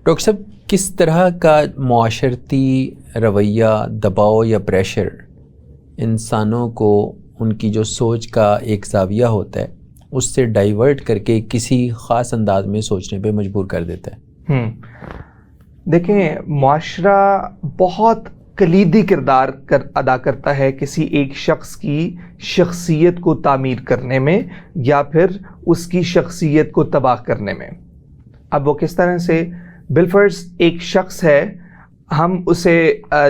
Doctor صاحب کس طرح کا معاشرتی رویہ، دباؤ یا پریشر انسانوں کو ان کی جو سوچ کا ایک زاویہ ہوتا ہے اس سے ڈائیورٹ کر کے کسی خاص انداز میں سوچنے پہ مجبور کر دیتا ہے؟ دیکھیں، معاشرہ بہت کلیدی کردار ادا کرتا ہے کسی ایک شخص کی شخصیت کو تعمیر کرنے میں یا پھر اس کی شخصیت کو تباہ کرنے میں۔ اب وہ کس طرح سے؟ بالفرض ایک شخص ہے، ہم اسے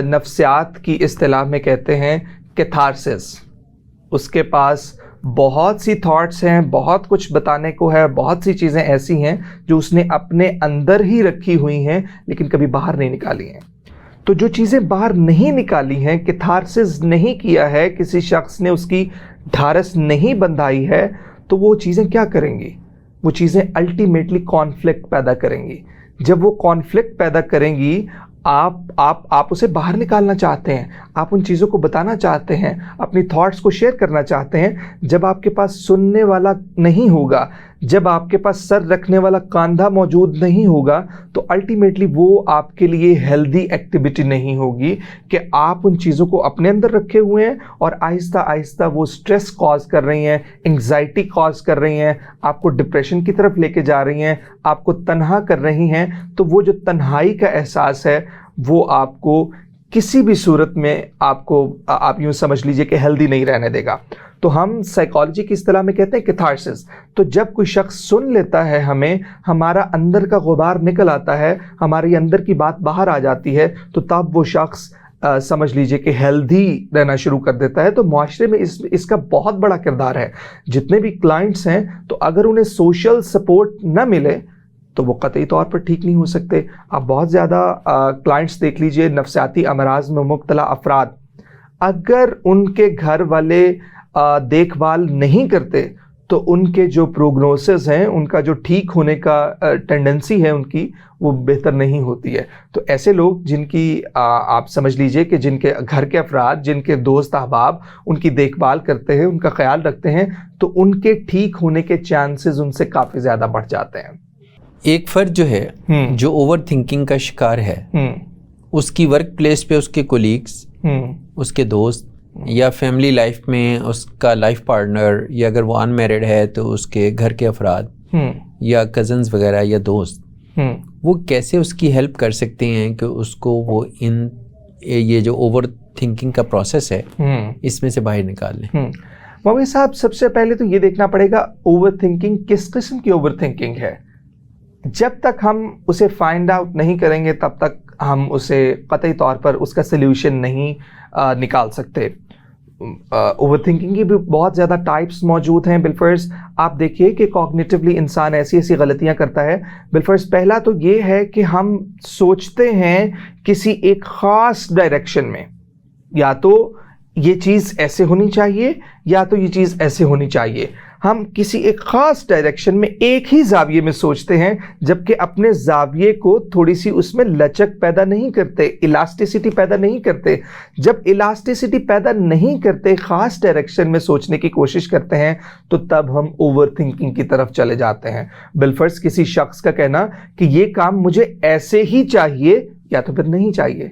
نفسیات کی اصطلاح میں کہتے ہیں کیتھارسس۔ اس کے پاس بہت سی تھاٹس ہیں، بہت کچھ بتانے کو ہے، بہت سی چیزیں ایسی ہیں جو اس نے اپنے اندر ہی رکھی ہوئی ہیں لیکن کبھی باہر نہیں نکالی ہیں۔ تو جو چیزیں باہر نہیں نکالی ہیں، کیتھارسس نہیں کیا ہے، کسی شخص نے اس کی ڈھارس نہیں بندھائی ہے، تو وہ چیزیں کیا کریں گی؟ وہ چیزیں الٹیمیٹلی کانفلکٹ پیدا کریں گی۔ جب وہ کانفلکٹ پیدا کریں گی، آپ اسے باہر نکالنا چاہتے ہیں، آپ ان چیزوں کو بتانا چاہتے ہیں، اپنی تھاٹس کو شیئر کرنا چاہتے ہیں۔ جب آپ کے پاس سننے والا نہیں ہوگا، جب آپ کے پاس سر رکھنے والا کاندھا موجود نہیں ہوگا، تو الٹیمیٹلی وہ آپ کے لیے ہیلدی ایکٹیویٹی نہیں ہوگی کہ آپ ان چیزوں کو اپنے اندر رکھے ہوئے ہیں اور آہستہ آہستہ وہ سٹریس کاز کر رہی ہیں، انگزائٹی کاز کر رہی ہیں، آپ کو ڈپریشن کی طرف لے کے جا رہی ہیں، آپ کو تنہا کر رہی ہیں۔ تو وہ جو تنہائی کا احساس ہے وہ آپ کو کسی بھی صورت میں آپ یوں سمجھ لیجئے کہ ہیلدی نہیں رہنے دے گا۔ تو ہم سائیکالوجی کی اصطلاح میں کہتے ہیں کیتھارسس۔ تو جب کوئی شخص سن لیتا ہے ہمیں، ہمارا اندر کا غبار نکل آتا ہے، ہماری اندر کی بات باہر آ جاتی ہے، تو تب وہ شخص سمجھ لیجئے کہ ہیلدی رہنا شروع کر دیتا ہے۔ تو معاشرے میں اس کا بہت بڑا کردار ہے۔ جتنے بھی کلائنٹس ہیں، تو اگر انہیں سوشل سپورٹ نہ ملے تو وہ قطعی طور پر ٹھیک نہیں ہو سکتے۔ آپ بہت زیادہ کلائنٹس دیکھ لیجئے، نفسیاتی امراض میں مبتلا افراد، اگر ان کے گھر والے دیکھ بھال نہیں کرتے تو ان کے جو پروگنوسس ہیں، ان کا جو ٹھیک ہونے کا ٹینڈنسی ہے ان کی، وہ بہتر نہیں ہوتی ہے۔ تو ایسے لوگ جن کی آپ سمجھ لیجئے کہ جن کے گھر کے افراد، جن کے دوست احباب ان کی دیکھ بھال کرتے ہیں، ان کا خیال رکھتے ہیں، تو ان کے ٹھیک ہونے کے چانسز ان سے کافی زیادہ بڑھ جاتے ہیں۔ ایک فرد جو ہے جو اوور تھنکنگ کا شکار ہے، اس کی ورک پلیس پہ اس کے کولیگز، اس کے دوست، یا فیملی لائف میں اس کا لائف پارٹنر، یا اگر وہ ان میرڈ ہے تو اس کے گھر کے افراد یا کزنز وغیرہ یا دوست، وہ کیسے اس کی ہیلپ کر سکتے ہیں کہ اس کو وہ یہ جو اوور تھنکنگ کا پروسیس ہے اس میں سے باہر نکال لیں؟ مومن صاحب، سب سے پہلے تو یہ دیکھنا پڑے گا اوور تھنکنگ کس قسم کی اوور تھنکنگ ہے۔ جب تک ہم اسے فائنڈ آؤٹ نہیں کریں گے تب تک ہم اسے قطعی طور پر اس کا سلیوشن نہیں نکال سکتے۔ اوور تھنکنگ کی بھی بہت زیادہ ٹائپس موجود ہیں۔ بالفرض آپ دیکھیے کہ کوگنیٹیولی انسان ایسی غلطیاں کرتا ہے۔ بالفرض پہلا تو یہ ہے کہ ہم سوچتے ہیں کسی ایک خاص ڈائریکشن میں، یا تو یہ چیز ایسے ہونی چاہیے یا تو یہ چیز ایسے ہونی چاہیے۔ ہم کسی ایک خاص ڈائریکشن میں ایک ہی زاویے میں سوچتے ہیں، جبکہ اپنے زاویے کو تھوڑی سی اس میں لچک پیدا نہیں کرتے، الاسٹیسٹی پیدا نہیں کرتے۔ جب الاسٹیسٹی پیدا نہیں کرتے، خاص ڈائریکشن میں سوچنے کی کوشش کرتے ہیں، تو تب ہم اوور تھنکنگ کی طرف چلے جاتے ہیں۔ بالفرض کسی شخص کا کہنا کہ یہ کام مجھے ایسے ہی چاہیے یا تو پھر نہیں چاہیے۔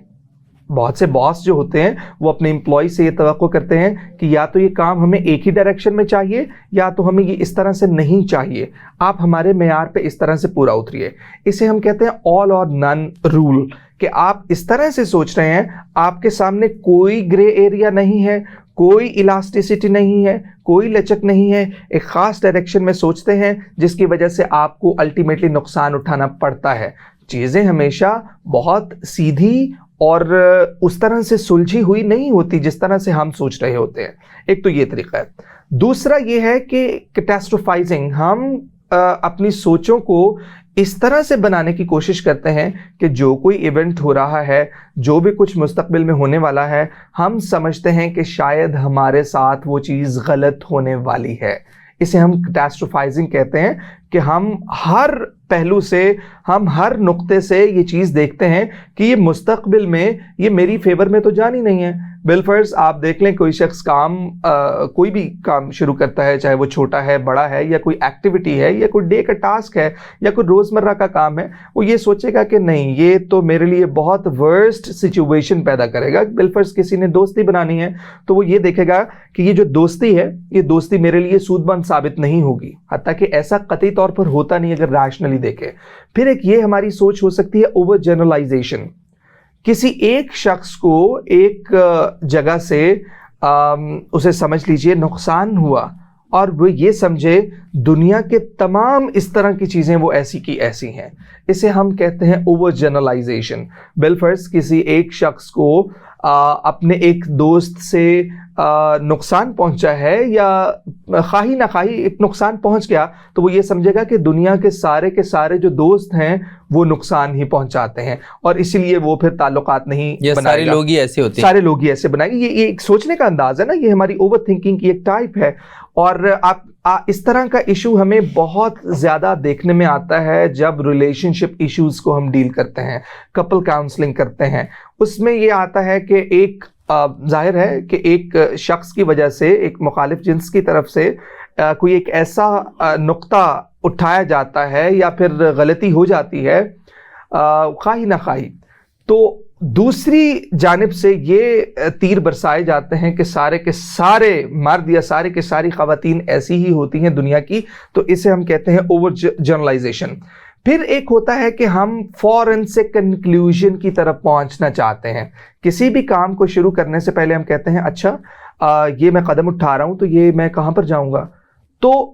بہت سے باس جو ہوتے ہیں وہ اپنے امپلائی سے یہ توقع کرتے ہیں کہ یا تو یہ کام ہمیں ایک ہی ڈائریکشن میں چاہیے یا تو ہمیں یہ اس طرح سے نہیں چاہیے، آپ ہمارے معیار پہ اس طرح سے پورا اتریے۔ اسے ہم کہتے ہیں آل اور نن رول، کہ آپ اس طرح سے سوچ رہے ہیں، آپ کے سامنے کوئی گرے ایریا نہیں ہے، کوئی الاسٹیسٹی نہیں ہے، کوئی لچک نہیں ہے، ایک خاص ڈائریکشن میں سوچتے ہیں جس کی وجہ سے آپ کو الٹیمیٹلی نقصان اٹھانا پڑتا ہے۔ چیزیں ہمیشہ بہت سیدھی اور اس طرح سے سلجھی ہوئی نہیں ہوتی جس طرح سے ہم سوچ رہے ہوتے ہیں۔ ایک تو یہ طریقہ ہے۔ دوسرا یہ ہے کہ کیٹاسٹروفائزنگ، ہم اپنی سوچوں کو اس طرح سے بنانے کی کوشش کرتے ہیں کہ جو کوئی ایونٹ ہو رہا ہے، جو بھی کچھ مستقبل میں ہونے والا ہے، ہم سمجھتے ہیں کہ شاید ہمارے ساتھ وہ چیز غلط ہونے والی ہے۔ اسے ہم کیٹاسٹروفائزنگ کہتے ہیں کہ ہم ہر پہلو سے، ہم ہر نقطے سے یہ چیز دیکھتے ہیں کہ یہ مستقبل میں یہ میری فیور میں تو جانی نہیں ہے، بالفرض آپ دیکھ لیں کوئی شخص کوئی بھی کام شروع کرتا ہے، چاہے وہ چھوٹا ہے بڑا ہے، یا کوئی ایکٹیویٹی ہے یا کوئی ڈے کا ٹاسک ہے یا کوئی روزمرہ کا کام ہے، وہ یہ سوچے گا کہ نہیں یہ تو میرے لیے بہت ورسٹ سچویشن پیدا کرے گا. بالفرض کسی نے دوستی بنانی ہے تو وہ یہ دیکھے گا کہ یہ جو دوستی ہے یہ دوستی میرے لیے سود مند ثابت نہیں ہوگی، حتیٰ کہ ایسا قطعی طور پر ہوتا نہیں اگر ریشنلی دیکھے. پھر ایک یہ ہماری سوچ ہو سکتی ہے اوور جنرلائزیشن. کسی ایک شخص کو ایک جگہ سے اسے سمجھ لیجئے نقصان ہوا اور وہ یہ سمجھے دنیا کے تمام اس طرح کی چیزیں وہ ایسی کی ایسی ہیں، اسے ہم کہتے ہیں اوور جنرلائزیشن. بالفرض کسی ایک شخص کو اپنے ایک دوست سے نقصان پہنچا ہے یا خواہی نہ خواہی ایک نقصان پہنچ گیا تو وہ یہ سمجھے گا کہ دنیا کے سارے جو دوست ہیں وہ نقصان ہی پہنچاتے ہیں اور اسی لیے وہ پھر تعلقات نہیں بنائے گا. سارے لوگ ہی ایسے ہوتے ہیں، سارے لوگ ہی ایسے بنائیں گے. یہ ایک سوچنے کا انداز ہے نا، یہ ہماری اوور تھنکنگ کی ایک ٹائپ ہے. اور آپ اس طرح کا ایشو ہمیں بہت زیادہ دیکھنے میں آتا ہے جب ریلیشن شپ ایشوز کو ہم ڈیل کرتے ہیں، کپل کاؤنسلنگ کرتے ہیں. اس میں یہ آتا ہے کہ ایک ظاہر ہے کہ ایک شخص کی وجہ سے ایک مخالف جنس کی طرف سے کوئی ایک ایسا نقطہ اٹھایا جاتا ہے یا پھر غلطی ہو جاتی ہے خواہی نہ خواہی، تو دوسری جانب سے یہ تیر برسائے جاتے ہیں کہ سارے کے سارے مرد یا سارے کے ساری خواتین ایسی ہی ہوتی ہیں دنیا کی، تو اسے ہم کہتے ہیں اوور جنرلائزیشن. پھر ایک ہوتا ہے کہ ہم فوراً سے کنکلوژن کی طرف پہنچنا چاہتے ہیں. کسی بھی کام کو شروع کرنے سے پہلے ہم کہتے ہیں اچھا یہ میں قدم اٹھا رہا ہوں تو یہ میں کہاں پر جاؤں گا، تو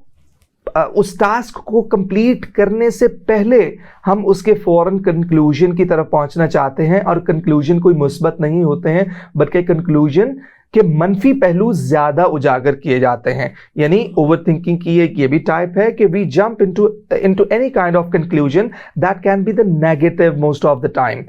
اس ٹاسک کو کمپلیٹ کرنے سے پہلے ہم اس کے فوراً کنکلوژن کی طرف پہنچنا چاہتے ہیں. اور کنکلوژن کوئی مثبت نہیں ہوتے ہیں بلکہ کنکلوژن کہ منفی پہلو زیادہ اجاگر کیے جاتے ہیں. یعنی اوور تھنکنگ کی ایک یہ بھی ٹائپ ہے کہ we jump into any kind of conclusion that can be the negative most of the time.